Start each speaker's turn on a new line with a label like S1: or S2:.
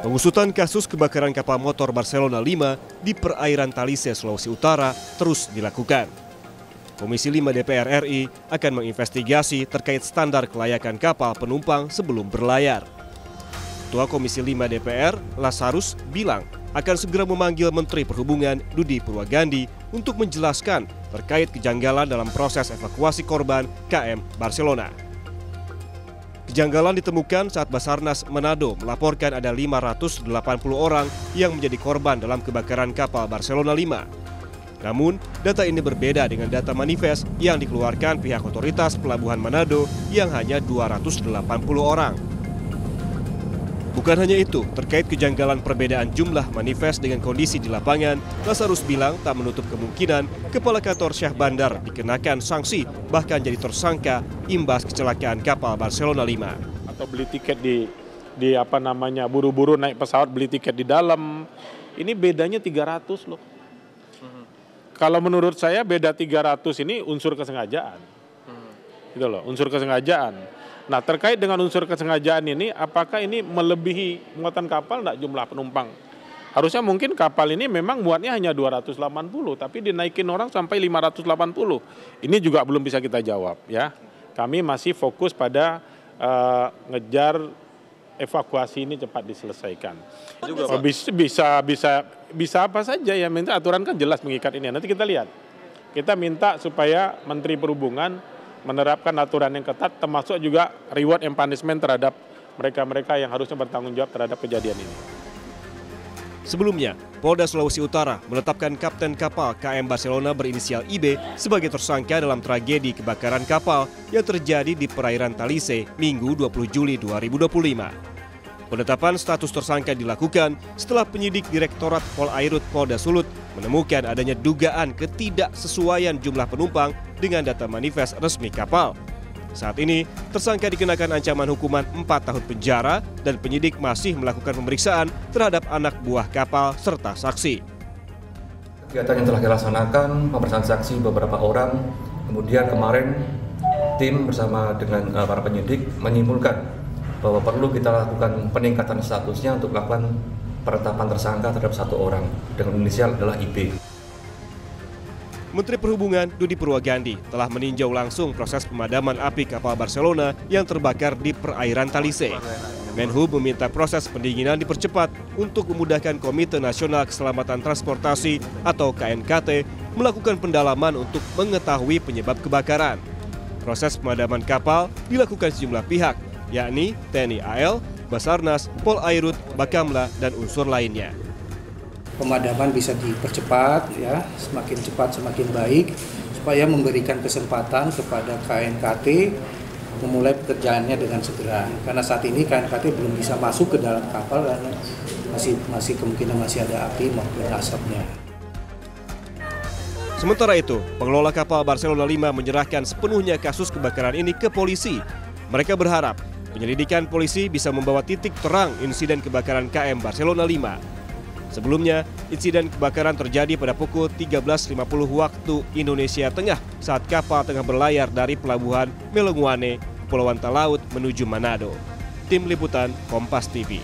S1: Pengusutan kasus kebakaran kapal motor Barcelona 5 di perairan Talise, Sulawesi Utara terus dilakukan. Komisi 5 DPR RI akan menginvestigasi terkait standar kelayakan kapal penumpang sebelum berlayar. Ketua Komisi 5 DPR, Lasarus, bilang akan segera memanggil Menteri Perhubungan Dudi Purwagandi untuk menjelaskan terkait kejanggalan dalam proses evakuasi korban KM Barcelona. Kejanggalan ditemukan saat Basarnas Manado melaporkan ada 580 orang yang menjadi korban dalam kebakaran kapal Barcelona 5. Namun, data ini berbeda dengan data manifest yang dikeluarkan pihak otoritas pelabuhan Manado yang hanya 280 orang. Bukan hanya itu, terkait kejanggalan perbedaan jumlah manifest dengan kondisi di lapangan, Lasarus bilang tak menutup kemungkinan Kepala Kantor Syah Bandar dikenakan sanksi, bahkan jadi tersangka imbas kecelakaan kapal Barcelona 5.
S2: Atau beli tiket buru-buru naik pesawat beli tiket di dalam, ini bedanya 300 loh. Kalau menurut saya beda 300 ini unsur kesengajaan. Gitu loh, unsur kesengajaan. Nah, terkait dengan unsur kesengajaan ini, apakah ini melebihi muatan kapal enggak jumlah penumpang? Harusnya mungkin kapal ini memang muatnya hanya 280, tapi dinaikin orang sampai 580. Ini juga belum bisa kita jawab ya. Kami masih fokus pada ngejar evakuasi ini cepat diselesaikan. Juga, bisa apa saja ya, minta aturan kan jelas mengikat ini. Nanti kita lihat. Kita minta supaya Menteri Perhubungan menerapkan aturan yang ketat, termasuk juga reward and punishment terhadap mereka-mereka yang harusnya bertanggung jawab terhadap kejadian ini.
S1: Sebelumnya, Polda Sulawesi Utara menetapkan kapten kapal KM Barcelona berinisial IB sebagai tersangka dalam tragedi kebakaran kapal yang terjadi di perairan Talise Minggu 20 Juli 2025. Penetapan status tersangka dilakukan setelah penyidik Direktorat Polairut Polda Sulut menemukan adanya dugaan ketidaksesuaian jumlah penumpang dengan data manifest resmi kapal. Saat ini, tersangka dikenakan ancaman hukuman 4 tahun penjara dan penyidik masih melakukan pemeriksaan terhadap anak buah kapal serta saksi.
S3: Kegiatan yang telah dilaksanakan, pemeriksaan saksi beberapa orang, kemudian kemarin tim bersama dengan para penyidik menyimpulkan bahwa perlu kita lakukan peningkatan statusnya untuk melakukan penetapan tersangka terhadap satu orang dengan inisial adalah IB.
S1: Menteri Perhubungan Dudi Purwagandi telah meninjau langsung proses pemadaman api kapal Barcelona yang terbakar di perairan Talise. Menhub meminta proses pendinginan dipercepat untuk memudahkan Komite Nasional Keselamatan Transportasi atau KNKT melakukan pendalaman untuk mengetahui penyebab kebakaran. Proses pemadaman kapal dilakukan sejumlah pihak, yakni TNI AL, Basarnas, Polairut, Bakamla, dan unsur lainnya.
S4: Pemadaman bisa dipercepat, ya, semakin cepat semakin baik, supaya memberikan kesempatan kepada KNKT memulai pekerjaannya dengan segera. Karena saat ini KNKT belum bisa masuk ke dalam kapal karena masih kemungkinan masih ada api maupun asapnya.
S1: Sementara itu, pengelola kapal Barcelona 5 menyerahkan sepenuhnya kasus kebakaran ini ke polisi. Mereka berharap penyelidikan polisi bisa membawa titik terang insiden kebakaran KM Barcelona 5. Sebelumnya, insiden kebakaran terjadi pada pukul 13.50 waktu Indonesia Tengah saat kapal tengah berlayar dari pelabuhan Melonguane, Kepulauan Talaut menuju Manado. Tim Liputan Kompas TV.